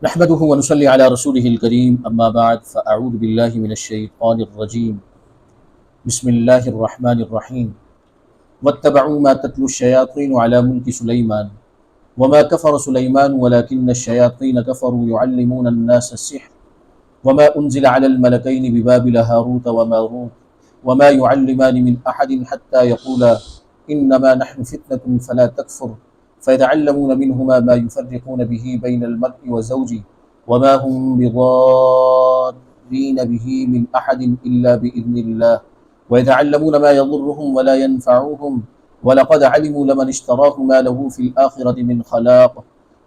نحمده ونصلي على رسوله الكريم أما بعد فأعوذ بالله من الشيطان الرجيم بسم الله الرحمن الرحيم واتبعوا ما تتلو الشياطين على ملك سليمان وما كفر سليمان ولكن الشياطين كفروا يعلمون الناس السحر وما أنزل على الملكين ببابل هاروت وماروت وما يعلمان من أحد حتى يقولا إنما نحن فتنة فلا تكفر فيتعلمون منهما ما يفرقون به بين المرء وزوجه وما هم بضارين به من أحد إلا بإذن الله ويتعلمون ما يضرهم ولا ينفعهم ولقد علموا لمن اشتراه ما له في الآخرة من خلاق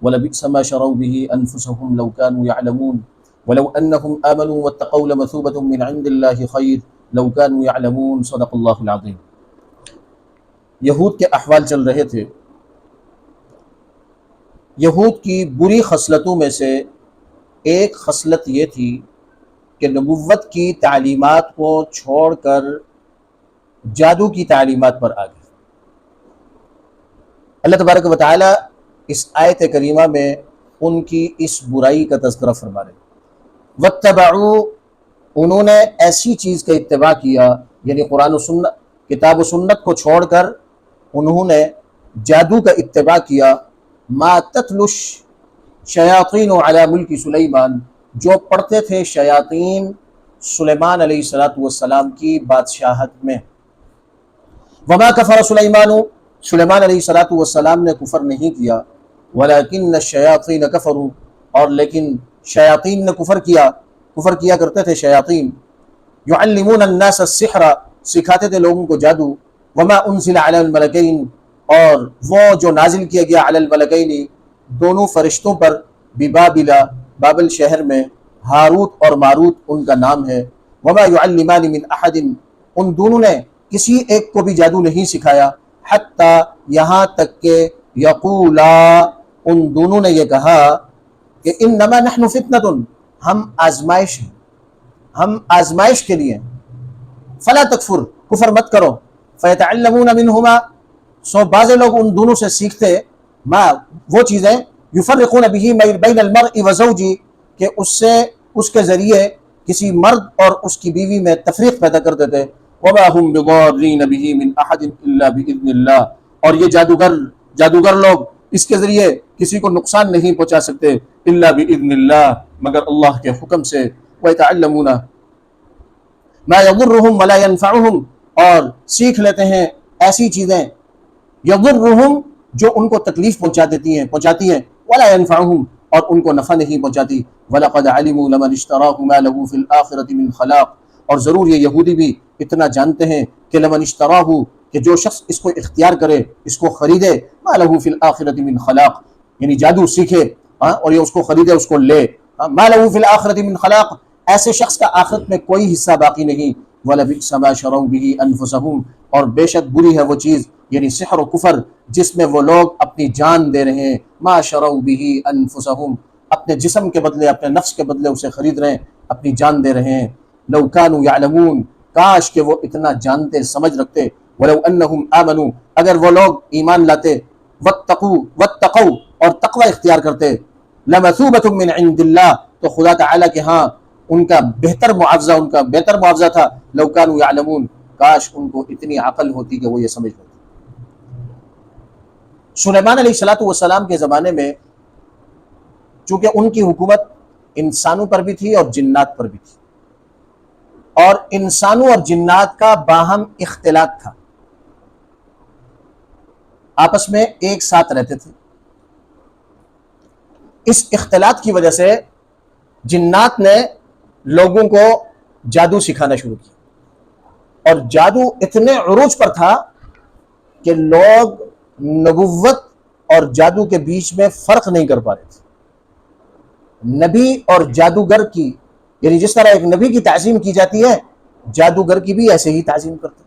ولبئس ما شروا به أنفسهم لو كانوا يعلمون ولو أنهم آمنوا واتقوا لمثوبة من عند الله خير لو كانوا يعلمون صدق اللہ العظیم۔ یہود کے احوال چل رہے تھے۔ یہود کی بری خصلتوں میں سے ایک خصلت یہ تھی کہ نبوت کی تعلیمات کو چھوڑ کر جادو کی تعلیمات پر آ گئے۔ اللہ تبارک و تعالی اس آیت کریمہ میں ان کی اس برائی کا تذکرہ فرما رہے ہیں۔ واتبعوا، انہوں نے ایسی چیز کا اتباع کیا، یعنی قرآن و سنت، کتاب و سنت کو چھوڑ کر انہوں نے جادو کا اتباع کیا۔ ما تتلو الشیاطین علی ملک سلیمان، جو پڑھتے تھے شیاطین سلیمان علیہ السلام کی بادشاہت میں۔ وما کفر سلیمان علیہ السلام نے کفر نہیں کیا، ولکن الشیاطین کفروا، اور لیکن شیاطین نے کفر کیا کرتے تھے شیاطین۔ یعلمون الناس السحر، سکھاتے تھے لوگوں کو جادو۔ وما انزل علی الملکین، اور وہ جو نازل کیا گیا علی الملکین، دونوں فرشتوں پر، ببابل، بابل شہر میں، ہاروت اور ماروت ان کا نام ہے۔ وما یعلمان من احد، ان دونوں نے کسی ایک کو بھی جادو نہیں سکھایا، حتی، یہاں تک کہ یقولا، ان دونوں نے یہ کہا کہ انما نحن فتنۃ، ہم آزمائش ہیں، ہم آزمائش کے لیے، فلا تکفر، کفر مت کرو۔ فیتعلمون منہما، سو بعض لوگ ان دونوں سے سیکھتے ما، وہ چیزیں، یفرقون بہ بین المرء وزوجہ، کہ اس کے ذریعے کسی مرد اور اس کی بیوی میں تفریق پیدا کر دیتے۔ وما هم بضارین بہ من احد الا باذن اللہ، اور یہ جادوگر لوگ اس کے ذریعے کسی کو نقصان نہیں پہنچا سکتے الا باذن اللہ، مگر اللہ کے حکم سے۔ ویتعلمون ما یضرهم ولا ينفعهم، اور سیکھ لیتے ہیں ایسی چیزیں، یضرهم، جو ان کو تکلیف پہنچاتی ہیں، ولا ينفعهم، اور ان کو نفع نہیں پہنچاتی۔ وَلَقَدْ عَلِمُوا لَمَنِ اشْتَرَاهُ مَا لَهُ فِي الْآخِرَةِ مِنْ خَلَاقٍ، اور ضرور یہ یہودی بھی اتنا جانتے ہیں کہ لمن اشتراہ، کہ جو شخص اس کو اختیار کرے، اس کو خریدے، ما له فی الآخرۃ من خلاق، یعنی جادو سیکھے اور یہ اس کو خریدے، اس کو لے، ما له فی الآخرۃ من خلاق، ایسے شخص کا آخرت میں کوئی حصہ باقی نہیں۔ وَلَبِئْسَ مَا شَرَوْا بِهِ أَنفُسَهُمْ، اور بے شک بری ہے وہ چیز، یعنی سحر و کفر، جس میں وہ لوگ اپنی جان دے رہے ہیں۔ ما شروا به انفسهم، اپنے جسم کے بدلے، اپنے نفس کے بدلے اسے خرید رہے ہیں، اپنی جان دے رہے ہیں۔ لو كانوا يعلمون، کاش کہ وہ اتنا جانتے سمجھ رکھتے۔ ولو انہم آمنوا، اگر وہ لوگ ایمان لاتے، واتقوا، اور تقوی اختیار کرتے، لمثوبۃ من عند اللہ، تو خدا تعالیٰ کے ہاں ان کا بہتر معاوضہ تھا۔ لو كانوا يعلمون، کاش ان کو اتنی عقل ہوتی کہ وہ یہ سمجھ لیتے۔ سلیمان علیہ السلام کے زمانے میں چونکہ ان کی حکومت انسانوں پر بھی تھی اور جنات پر بھی تھی، اور انسانوں اور جنات کا باہم اختلاط تھا، آپس میں ایک ساتھ رہتے تھے۔ اس اختلاط کی وجہ سے جنات نے لوگوں کو جادو سکھانا شروع کیا، اور جادو اتنے عروج پر تھا کہ لوگ نبوت اور جادو کے بیچ میں فرق نہیں کر پا رہے تھے۔ نبی اور جادوگر کی، یعنی جس طرح ایک نبی کی تعظیم کی جاتی ہے، جادوگر کی بھی ایسے ہی تعظیم کرتے۔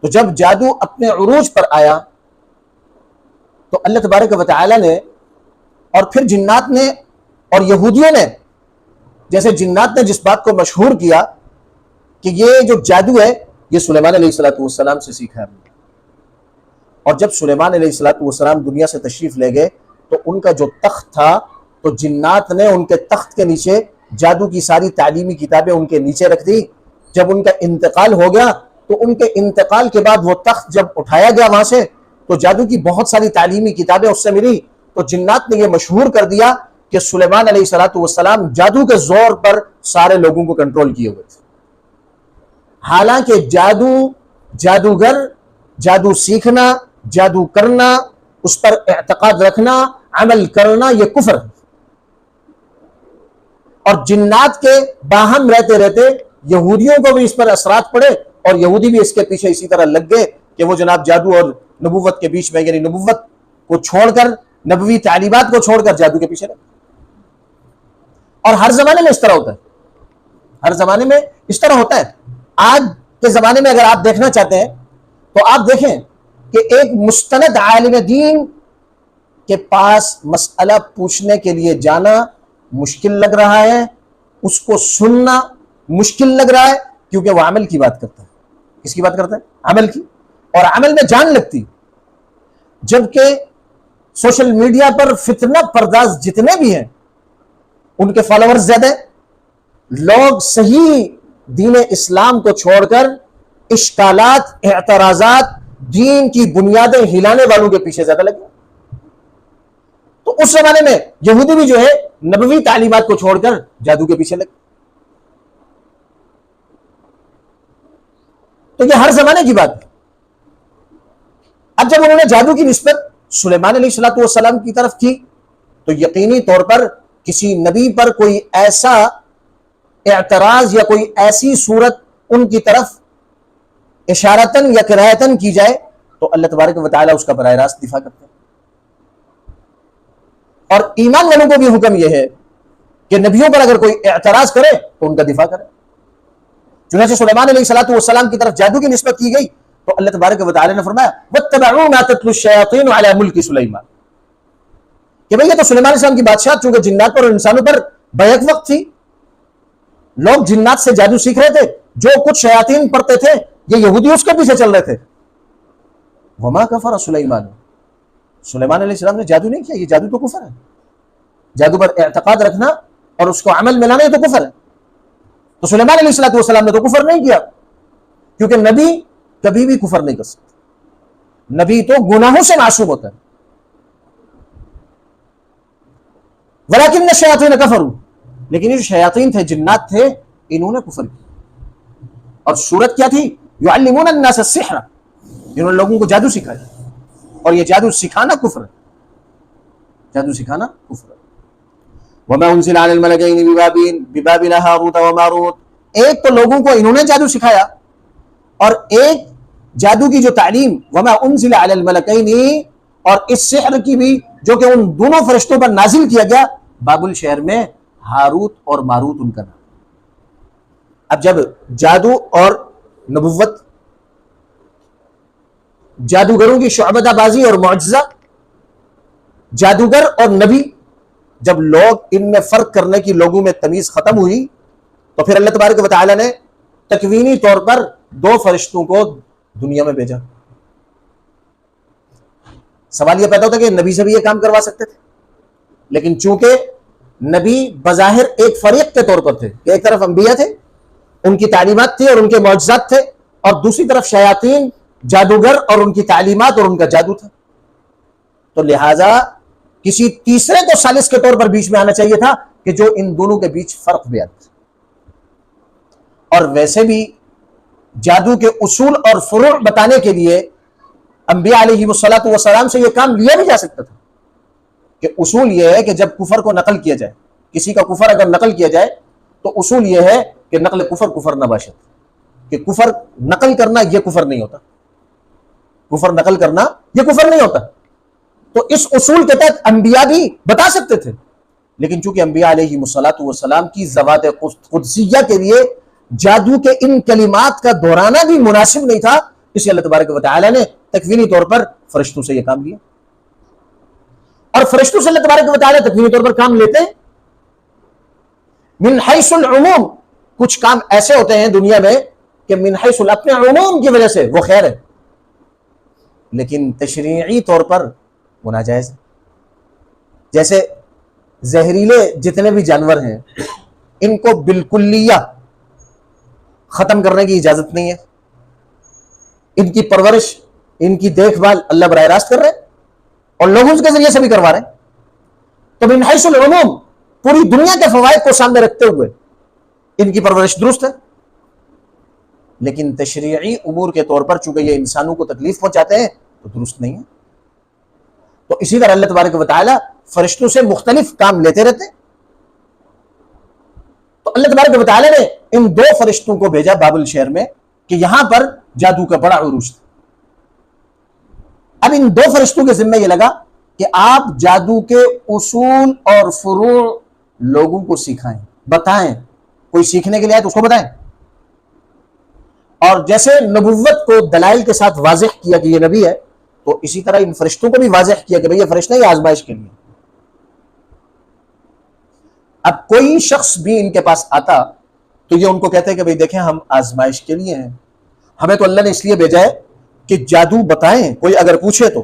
تو جب جادو اپنے عروج پر آیا تو اللہ تبارک و تعالی نے، اور پھر جنات نے اور یہودیوں نے، جیسے جنات نے جس بات کو مشہور کیا کہ یہ جو جادو ہے یہ سلیمان علیہ السلام سے سیکھا ہے، اور جب سلیمان علیہ السلام دنیا سے تشریف لے گئے تو ان کا جو تخت تھا تو جنات نے ان کے تخت کے نیچے جادو کی ساری تعلیمی کتابیں ان کے نیچے رکھ دی. جب ان کا انتقال ہو گیا تو ان کے انتقال کے بعد وہ تخت جب اٹھایا گیا وہاں سے تو جادو کی بہت ساری تعلیمی کتابیں اس سے ملی. تو جنات نے یہ مشہور کر دیا کہ سلیمان علیہ السلام جادو کے زور پر سارے لوگوں کو کنٹرول کیے ہوئے تھے. حالانکہ جادو، جادوگر، جادو سیکھنا، جادو کرنا، اس پر اعتقاد رکھنا، عمل کرنا، یہ کفر ہے. اور جنات کے باہم رہتے رہتے یہودیوں کو بھی اس پر اثرات پڑے اور یہودی بھی اس کے پیچھے اسی طرح لگ گئے کہ وہ جناب جادو اور نبوت کے بیچ میں، یعنی نبوت کو چھوڑ کر، نبوی تعلیمات کو چھوڑ کر جادو کے پیچھے لگ. اور ہر زمانے میں اس طرح ہوتا ہے، ہر زمانے میں اس طرح ہوتا ہے. آج کے زمانے میں اگر آپ دیکھنا چاہتے ہیں تو آپ دیکھیں کہ ایک مستند عالم دین کے پاس مسئلہ پوچھنے کے لیے جانا مشکل لگ رہا ہے، اس کو سننا مشکل لگ رہا ہے، کیونکہ وہ عمل کی بات کرتا ہے. کس کی بات کرتا ہے؟ عمل کی. اور عمل میں جان لگتی. جبکہ سوشل میڈیا پر فتنہ پرداز جتنے بھی ہیں ان کے فالوورز زیادہ ہیں. لوگ صحیح دین اسلام کو چھوڑ کر اشکالات، اعتراضات، دین کی بنیادیں ہلانے والوں کے پیچھے زیادہ لگے. تو اس زمانے میں یہودی بھی جو ہے نبوی تعلیمات کو چھوڑ کر جادو کے پیچھے لگے. تو یہ ہر زمانے کی بات ہے. اب جب انہوں نے جادو کی نسبت سلیمان علیہ السلام کی طرف کی تو یقینی طور پر کسی نبی پر کوئی ایسا اعتراض یا کوئی ایسی صورت ان کی طرف اشارتن یا قرایتن کی جائے تو اللہ تبارک و تعالیٰ اس کا براہ راست دفاع کرتے ہیں. اور ایمان والوں کو بھی حکم یہ ہے کہ نبیوں پر اگر کوئی اعتراض کرے تو ان کا دفاع کرے. چنانچہ سلیمان علیہ السلام کی طرف جادو کی نسبت کی گئی تو اللہ تبارک و تعالیٰ نے فرمایا وَاتَّبَعُوا مَا تَتْلُو الشَّيَاطِينُ عَلَى مُلْكِ سُلَيْمَانَ، کہ بھئی یہ تو سلیمان علیہ السلام کی بادشاہت چونکہ جنات پر اور انسانوں پر بیک وقت تھی. لوگ جنات سے جادو سیکھ رہے تھے، جو کچھ شیاطین پڑھتے تھے یہ یہودی اس کے پیچھے چل رہے تھے. وَمَا كَفَرَ سُلَيْمَانُ، سلیمان علیہ السلام نے جادو نہیں کیا، یہ جادو تو کفر ہے. جادو پر اعتقاد رکھنا اور اس کو عمل میں لانا یہ تو کفر ہے. تو سلیمان علیہ السلام نے تو کفر نہیں کیا، کیونکہ نبی کبھی بھی کفر نہیں کر سکتا. نبی تو گناہوں سے معصوم ہوتا ہے. وَلَكِنَّ الشَّيَاطِينَ كَفَرُوا، لیکن یہ جو شیاطین تھے، جنات تھے، انہوں نے کفر کیا. اور صورت کیا تھی؟ يُعَلِّمُونَ النَّاسَ السِّحْرَ، انہوں نے لوگوں کو جادو سکھایا. اور یہ جادو سکھانا کفر ہے، جادو سکھانا کفر ہے. وَمَا أُنزِلَ عَلَى الْمَلَكَيْنِ بِبَابِلَ هَارُوتَ وَمَارُوتَ، ایک تو لوگوں کو انہوں نے جادو سکھایا، اور ایک جادو کی جو تعلیم وَمَا أُنزِلَ عَلَى الْمَلَكَيْنِ، اور اس سحر کی بھی جو کہ ان دونوں فرشتوں پر نازل کیا گیا بابل شہر میں، ہاروت اور ماروت ان کا نام. اب جب جادو اور نبوت، جادوگروں کی شعبدہ بازی اور معجزہ، جادوگر اور نبی، جب لوگ ان میں فرق کرنے کی لوگوں میں تمیز ختم ہوئی تو پھر اللہ تبارک و تعالی نے تکوینی طور پر دو فرشتوں کو دنیا میں بھیجا. سوال یہ پیدا ہوتا کہ نبی سے بھی یہ کام کروا سکتے تھے، لیکن چونکہ نبی بظاہر ایک فریق کے طور پر تھے کہ ایک طرف انبیاء تھے، ان کی تعلیمات تھی اور ان کے معجزات تھے، اور دوسری طرف شیاطین، جادوگر اور ان کی تعلیمات اور ان کا جادو تھا، تو لہٰذا کسی تیسرے کو ثالث کے طور پر بیچ میں آنا چاہیے تھا کہ جو ان دونوں کے بیچ فرق بیان تھا. اور ویسے بھی جادو کے اصول اور فروع بتانے کے لیے انبیاء علیہ السلام سے یہ کام لیا بھی جا سکتا تھا کہ اصول یہ ہے کہ جب کفر کو نقل کیا جائے، کسی کا کفر اگر نقل کیا جائے تو اصول یہ ہے کہ نقل کفر نہ باشد، کہ کفر نقل کرنا یہ کفر نہیں ہوتا، کفر نقل کرنا یہ کفر نہیں ہوتا. تو اس اصول کے تحت انبیاء بھی بتا سکتے تھے، لیکن چونکہ انبیاء علیہ السلام کی ذوات قدسیہ کے لیے جادو کے ان کلمات کا دہرانا بھی مناسب نہیں تھا، اس لیے اللہ تبارک و تعالی نے تکوینی طور پر فرشتوں سے یہ کام لیا. اور فرشتوں سے اللہ تبارک و تعالی تکوینی طور پر کام لیتے ہیں من حیث العموم. کچھ کام ایسے ہوتے ہیں دنیا میں کہ من حیث اپنے عموم کی وجہ سے وہ خیر ہے، لیکن تشریعی طور پر وہ ناجائز ہے. جیسے زہریلے جتنے بھی جانور ہیں ان کو بالکلیہ ختم کرنے کی اجازت نہیں ہے، ان کی پرورش، ان کی دیکھ بھال اللہ براہ راست کر رہے ہیں اور لوگوں کے ذریعے سے بھی کروا رہے ہیں. تو من حیث العموم پوری دنیا کے فوائد کو سامنے رکھتے ہوئے ان کی پرورش درست ہے، لیکن تشریعی امور کے طور پر چونکہ یہ انسانوں کو تکلیف پہنچاتے ہیں تو درست نہیں ہے. تو اسی طرح اللہ تبارک و تعالی فرشتوں سے مختلف کام لیتے رہتے ہیں. تو اللہ تبارک و تعالی نے ان 2 فرشتوں کو بھیجا بابل شہر میں کہ یہاں پر جادو کا بڑا عروج تھا. اب ان 2 فرشتوں کے ذمہ یہ لگا کہ آپ جادو کے اصول اور فروع لوگوں کو سکھائیں، بتائیں. کوئی سیکھنے کے لیے آئے تو اس کو بتائیں. اور جیسے نبوت کو دلائل کے ساتھ واضح کیا کہ یہ نبی ہے، تو اسی طرح ان فرشتوں کو بھی واضح کیا کہ بھئی یہ فرشتہ یہ آزمائش کے لیے. اب کوئی شخص بھی ان کے پاس آتا تو یہ ان کو کہتے ہیں کہ بھئی دیکھیں ہم آزمائش کے لیے ہیں، ہمیں تو اللہ نے اس لیے بھیجا ہے کہ جادو بتائیں کوئی اگر پوچھے تو،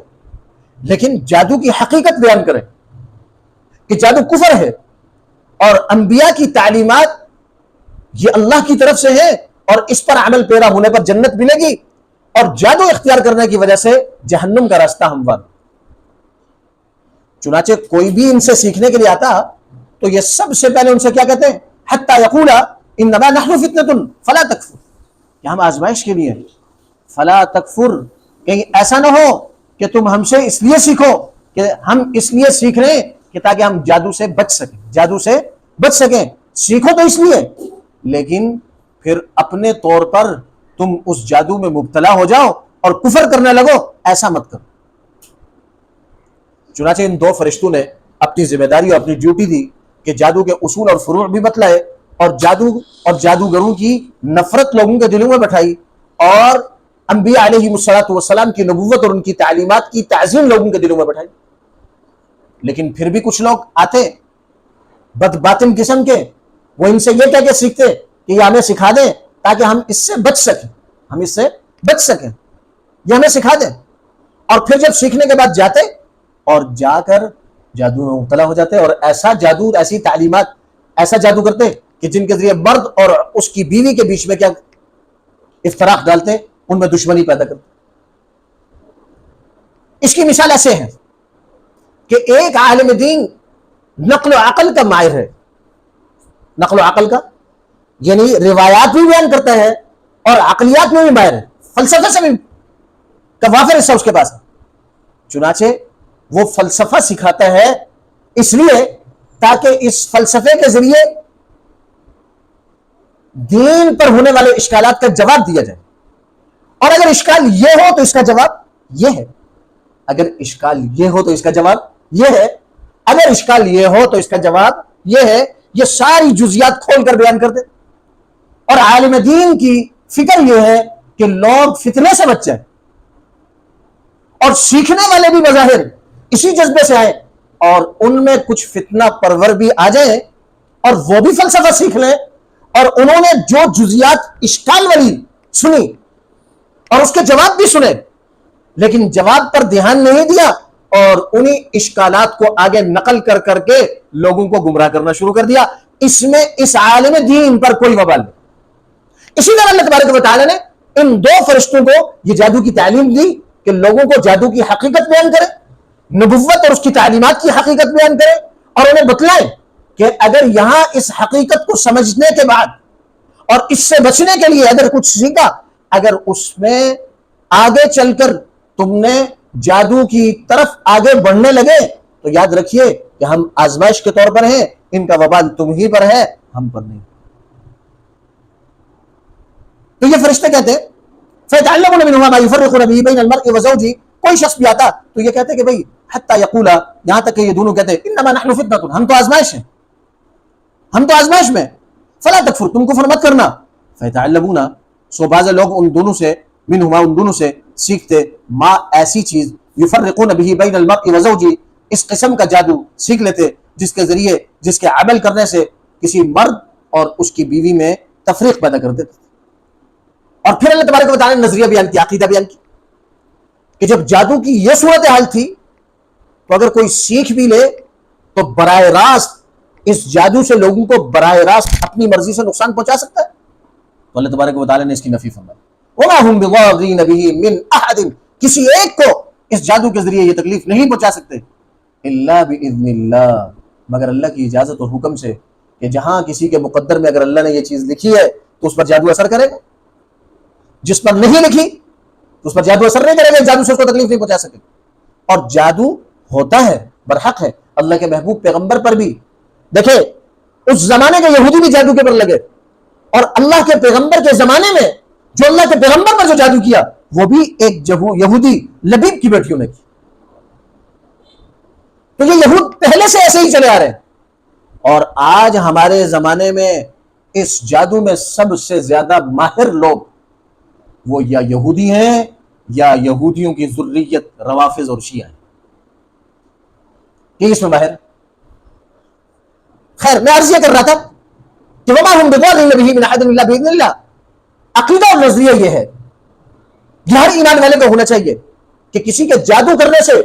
لیکن جادو کی حقیقت بیان کریں کہ جادو کفر ہے اور انبیاء کی تعلیمات یہ اللہ کی طرف سے ہے اور اس پر عمل پیرا ہونے پر جنت ملے گی، اور جادو اختیار کرنے کی وجہ سے جہنم کا راستہ ہموار. چنانچہ کوئی بھی ان سے سیکھنے کے لیے آتا تو یہ سب سے پہلے ان سے کیا کہتے ہیں؟ حتی یقولا انما نحن فتنۃ فلا تکفر، کہ ہم آزمائش کے لیے ہیں، فلا تکفر، کہیں ایسا نہ ہو کہ تم ہم سے اس لیے سیکھو کہ ہم اس لیے سیکھ رہے ہیں کہ تاکہ ہم جادو سے بچ سکیں، جادو سے بچ سکیں. سیکھو تو اس لیے، لیکن پھر اپنے طور پر تم اس جادو میں مبتلا ہو جاؤ اور کفر کرنے لگو، ایسا مت کرو. چنانچہ ان 2 فرشتوں نے اپنی ذمہ داری اور اپنی ڈیوٹی دی کہ جادو کے اصول اور فروع بھی بتلائے اور جادو اور جادوگروں کی نفرت لوگوں کے دلوں میں بٹھائی اور انبیاء علیہ السلام کی نبوت اور ان کی تعلیمات کی تعظیم لوگوں کے دلوں میں بٹھائی. لیکن پھر بھی کچھ لوگ آتے بد باطن قسم کے، وہ ان سے یہ کہہ کے سیکھتے کہ یہ ہمیں سکھا دیں تاکہ ہم اس سے بچ سکیں، ہم اس سے بچ سکیں، یہ ہمیں سکھا دیں. اور پھر جب سیکھنے کے بعد جاتے اور جا کر جادو میں مبتلا ہو جاتے اور ایسا جادو، ایسی تعلیمات، ایسا جادو کرتے کہ جن کے ذریعے مرد اور اس کی بیوی کے بیچ میں کیا افتراق ڈالتے، ان میں دشمنی پیدا کرتے. اس کی مثال ایسے ہے کہ ایک عالم دین نقل و عقل کا ماہر ہے، نقل و عقل کا یعنی روایات بھی بیان کرتا ہے اور عقلیات میں بھی ماہر ہے، فلسفے سے بھی وافر حصہ اس کے پاس ہے. چنانچہ وہ فلسفہ سکھاتا ہے اس لیے تاکہ اس فلسفے کے ذریعے دین پر ہونے والے اشکالات کا جواب دیا جائے. اور اگر اشکال یہ ہو تو اس کا جواب یہ ہے، اگر اشکال یہ ہو تو اس کا جواب یہ ہے، اگر اشکال یہ ہو تو اس کا جواب یہ ہے. یہ ساری جزیات کھول کر بیان کر دے. اور عالم دین کی فکر یہ ہے کہ لوگ فتنے سے بچ جائیں اور سیکھنے والے بھی بظاہر اسی جذبے سے آئے اور ان میں کچھ فتنہ پرور بھی آ جائے اور وہ بھی فلسفہ سیکھ لیں اور انہوں نے جو جزیات اشکال والی سنی اور اس کے جواب بھی سنے لیکن جواب پر دھیان نہیں دیا اور انہی اشکالات کو آگے نقل کر کر کے لوگوں کو گمراہ کرنا شروع کر دیا، اس میں اس عالم دین پر کوئی وبال نہیں. اسی طرح اللہ تبارک و تعالی نے ان 2 فرشتوں کو یہ جادو کی تعلیم دی کہ لوگوں کو جادو کی حقیقت بیان کرے، نبوت اور اس کی تعلیمات کی حقیقت بیان کرے اور انہیں بتلائے کہ اگر یہاں اس حقیقت کو سمجھنے کے بعد اور اس سے بچنے کے لیے اگر کچھ سیکھا، اگر اس میں آگے چل کر تم نے جادو کی طرف آگے بڑھنے لگے تو یاد رکھیے کہ ہم آزمائش کے طور پر ہیں، ان کا وبال تم ہی پر ہے، ہم پر نہیں. تو یہ فرشتے کہتے ہیں فَيَتَعَلَّمُونَ مِنْهُمَا مَا يُفَرِّقُونَ بِهِ بَيْنَ الْمَرْءِ وَزَوْجِهِ. کوئی شخص بھی آتا تو یہ کہتے کہ بھئی حتی یقولا، یہاں تک کہ یہ دونوں کہتے ہیں انما نحن فتنۃ، ہم تو آزمائش ہیں، ہم تو آزمائش میں، فلا تکفر، تم کفر مت کرنا. فَيَتَعَلَّمُونَ، سو بعض لوگ ان دونوں سے، منہما ان دونوں سے سیکھتے، ما ایسی چیز، یفرقون به بین المرء وزوجه، اس قسم کا جادو سیکھ لیتے جس کے ذریعے، جس کے عمل کرنے سے کسی مرد اور اس کی بیوی میں تفریق پیدا کر دیتے. اور پھر اللہ تبارک و تعالی نے نظریہ بیان کیا، عقیدہ بیان کی کہ جب جادو کی یہ صورتحال تھی تو اگر کوئی سیکھ بھی لے تو براہ راست اس جادو سے لوگوں کو براہ راست اپنی مرضی سے نقصان پہنچا سکتا ہے؟ تو اللہ تبارک و تعالیٰ نے اس کی نفی فرمائی، وَمَا هُمْ بِضَارِّينَ بِهِ مِنْ أَحَدٍ، کسی ایک کو اس جادو کے ذریعے یہ تکلیف نہیں پہنچا سکتے، إِلَّا بِإِذْنِ اللَّهِ، مگر اللہ کی اجازت اور حکم سے، کہ جہاں کسی کے مقدر میں اگر اللہ نے یہ چیز لکھی ہے تو اس پر جادو اثر کرے گا، جس پر نہیں لکھی تو اس پر جادو اثر نہیں کرے گا، جادو سے اس کو تکلیف نہیں پہنچا سکے۔ اور جادو ہوتا ہے، برحق ہے، اللہ کے محبوب پیغمبر پر بھی، دیکھیں اس زمانے کے یہودی بھی جادو کے پر لگے، اور اللہ کے پیغمبر کے زمانے میں جو اللہ کے پیغمبر پر جو جادو کیا وہ بھی ایک یہودی لبیب کی بیٹیوں نے کی۔ تو یہ یہود پہلے سے ایسے ہی چلے آ رہے ہیں، اور آج ہمارے زمانے میں اس جادو میں سب سے زیادہ ماہر لوگ وہ یا یہودی ہیں یا یہودیوں کی ذریت روافض اور شیعہ ہیں، یہ اس میں ماہر۔ خیر، میں عرض یہ کر رہا تھا کہ وما هم بضارین به من احد الا باذن اللہ، عقیدہ اور نظریہ یہ ہے، یہ ہر ایمان والے کو ہونا چاہیے کہ کسی کے جادو کرنے سے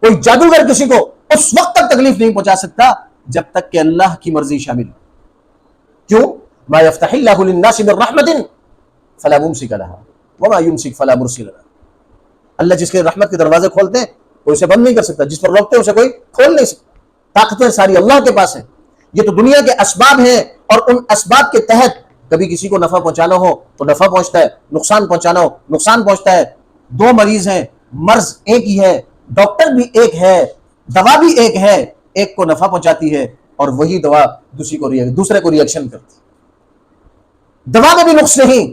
کوئی جادوگر کسی کو اس وقت تک تکلیف نہیں پہنچا سکتا جب تک کہ اللہ کی مرضی شامل ہو۔ کیوں؟ ما یفتح اللہ للناس من رحمت فلا ممسک لها وما یمسک فلا مرسل لها، اللہ جس کے رحمت کے دروازے کھولتے ہیں کوئی اسے بند نہیں کر سکتا، جس پر روکتے ہیں اسے کوئی کھول نہیں سکتا، طاقتیں ساری اللہ کے پاس ہیں۔ یہ تو دنیا کے اسباب ہیں، اور ان اسباب کے تحت کبھی کسی کو نفع پہنچانا ہو تو نفع پہنچتا ہے، نقصان پہنچانا ہو نقصان پہنچتا ہے۔ دو مریض ہیں، مرض ایک ہی ہے، ڈاکٹر بھی ایک ہے، دوا بھی ایک ہے، ایک کو نفع پہنچاتی ہے اور وہی دوا دوسرے کو ریئیکشن کرتی ہے۔ دوا میں بھی نقص نہیں،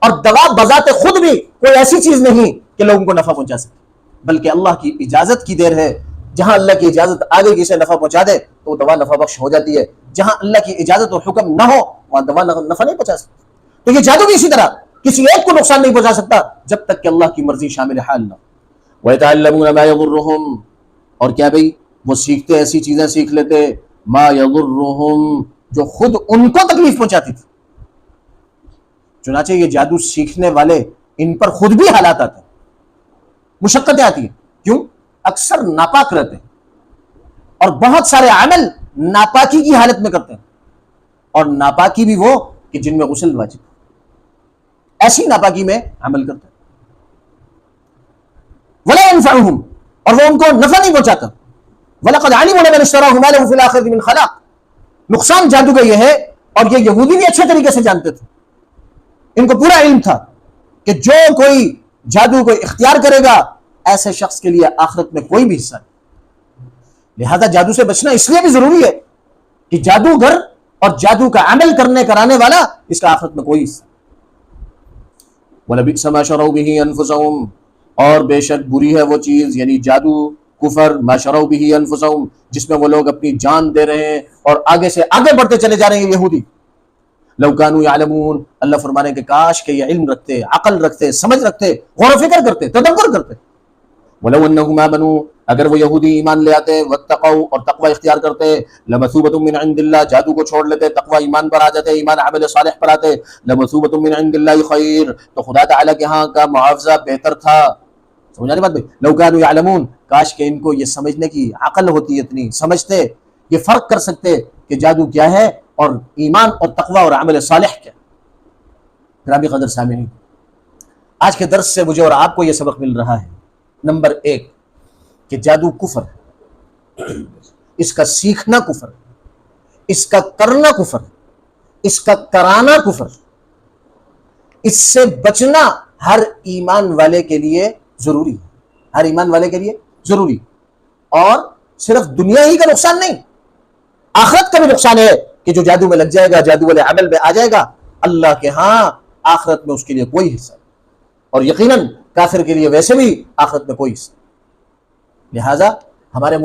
اور دوا بذات خود بھی کوئی ایسی چیز نہیں کہ لوگوں کو نفع پہنچا سکے، بلکہ اللہ کی اجازت کی دیر ہے۔ جہاں اللہ کی اجازت آگے کسی نفع پہنچا دے تو دوا نفع بخش ہو جاتی ہے، جہاں اللہ کی اجازت اور حکم نہ ہو وہاں دوا نفع نہیں پہنچا سکتی۔ تو یہ جادو بھی اسی طرح کسی ایک کو نقصان نہیں پہنچا سکتا جب تک کہ اللہ کی مرضی شامل حال نہ ہو۔ وَيَتَعَلَّمُونَ مَا يَضُرُّهُمْ، اور کیا بھئی وہ سیکھتے ایسی چیزیں سیکھ لیتے ما يضرهم جو خود ان کو تکلیف پہنچاتی تھی۔ چنانچہ یہ جادو سیکھنے والے ان پر خود بھی حالات آتے ہیں، مشقتیں آتی ہیں، کیوں؟ اکثر ناپاک رہتے ہیں اور بہت سارے عمل ناپاکی کی حالت میں کرتے ہیں، اور ناپاکی بھی وہ کہ جن میں غسل واجب، ایسی ناپاکی میں عمل کرتے ہیں۔ ولا ينفعهم، اور وہ ان کو نفع نہیں پہنچاتا۔ وَلَقَدْ عَلِمُوا لَمَنِ اشْتَرَاهُ مَا لَهُ فِي الْآخِرَةِ مِنْ خَلَاقٍ، نقصان جادو کا یہ ہے، اور یہ یہودی بھی اچھے طریقے سے جانتے تھے، ان کو پورا علم تھا کہ جو کوئی جادو کو اختیار کرے گا ایسے شخص کے لیے آخرت میں کوئی بھی حصہ نہیں۔ لہذا جادو سے بچنا اس لیے بھی ضروری ہے کہ جادوگر اور جادو کا عمل کرانے والا اس کا آخرت میں کوئی حصہ نہیں۔ وَلَبِئْسَ مَا شَرَوْا بِهِ أَنفُسَهُمْ، اور بے شک بری ہے وہ چیز، یعنی جادو کفر، ما شروا به انفسهم، جس میں وہ لوگ اپنی جان دے رہے ہیں اور آگے سے آگے بڑھتے چلے جا رہے ہیں یہودی۔ لو كانوا يعلمون، اللہ فرمانے کہ کاش کہ یہ علم رکھتے، عقل رکھتے، سمجھ رکھتے، غور و فکر کرتے، تدبر کرتے۔ ولو انهم آمنوا، اگر وہ یہودی ایمان لے آتے، واتقوا، اور تقوی اختیار کرتے، لمثوبۃ من عند اللہ، جادو کو چھوڑ لیتے، تقوی ایمان پر آ جاتے، ایمان عمل صالح پر آتے، لمثوبۃ من عند اللہ خیر، تو خدا تعالی کے ہاں کا معاوضہ بہتر تھا۔ سمجھ آئی بات بھائی؟ لو كانوا يعلمون، کاش کہ ان کو یہ سمجھنے کی عقل ہوتی، اتنی سمجھتے، یہ فرق کر سکتے کہ جادو کیا ہے اور ایمان اور تقوی اور عمل صالح کیا۔ گرامی قدر سامعین، آج کے درس سے مجھے اور آپ کو یہ سبق مل رہا ہے، نمبر 1 کہ جادو کفر ہے، اس کا سیکھنا کفر، اس کا کرنا کفر، اس کا کرانا کفر، اس سے بچنا ہر ایمان والے کے لیے ضروری ہے، ہر ایمان والے کے لیے ضروری، اور صرف دنیا ہی کا نقصان نہیں، آخرت کا بھی نقصان ہے کہ جو جادو میں لگ جائے گا، جادو والے عمل میں آ جائے گا، اللہ کے ہاں آخرت میں اس کے لیے کوئی حصہ نہیں، اور یقیناً کافر کے لیے ویسے بھی آخرت میں کوئی حصہ نہیں۔ لہذا ہمارے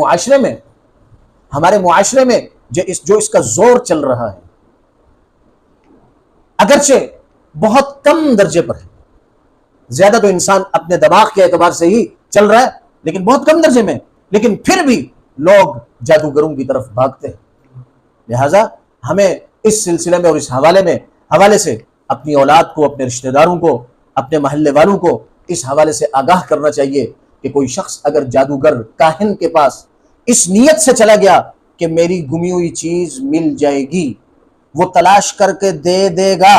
معاشرے میں جو اس کا زور چل رہا ہے، اگرچہ بہت کم درجے پر ہے، زیادہ تو انسان اپنے دماغ کے اعتبار سے ہی چل رہا ہے، لیکن بہت کم درجے میں، لیکن پھر بھی لوگ جادوگروں کی طرف بھاگتے ہیں۔ لہٰذا ہمیں اس سلسلے میں اور اس حوالے سے اپنی اولاد کو، اپنے رشتہ داروں کو، اپنے محلے والوں کو اس حوالے سے آگاہ کرنا چاہیے کہ کوئی شخص اگر جادوگر کاہن کے پاس اس نیت سے چلا گیا کہ میری گمی ہوئی چیز مل جائے گی، وہ تلاش کر کے دے دے گا۔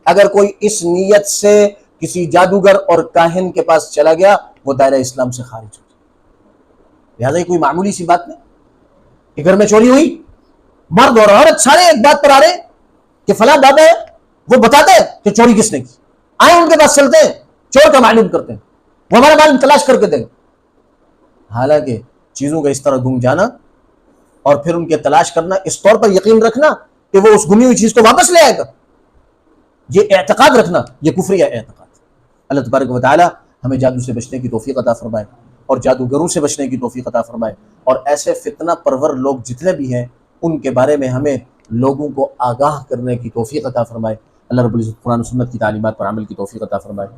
اگر کوئی اس نیت سے کسی جادوگر اور کاہن کے پاس چلا گیا، وہ دائرہ اسلام سے خارج ہو جائے۔ لہٰذا یہ کوئی معمولی سی بات نہیں کہ گھر میں چوری ہوئی، مرد اور عورت سارے ایک بات پر آ رہے کہ فلاں بابا ہے، وہ بتاتے ہیں کہ چوری کس نے کی، آئیں ان کے پاس چلتے ہیں، چور کا معلوم کرتے ہیں، وہ ہمارا معلوم تلاش کر کے دیں گے۔ حالانکہ چیزوں کا اس طرح گم جانا اور پھر ان کے تلاش کرنا، اس طور پر یقین رکھنا کہ وہ اس گمی ہوئی چیز کو واپس لے آئے گا، یہ اعتقاد رکھنا، یہ کفر یا اعتقاد۔ اللہ تبارک و تعالی ہمیں جادو سے بچنے کی توفیق عطا فرمائے اور جادوگروں سے بچنے کی توفیق عطا فرمائے، اور ایسے فتنہ پرور لوگ جتنے بھی ہیں ان کے بارے میں ہمیں لوگوں کو آگاہ کرنے کی توفیق عطا فرمائے۔ اللہ رب العزت قرآن و سنت کی تعلیمات پر عمل کی توفیق عطا فرمائے۔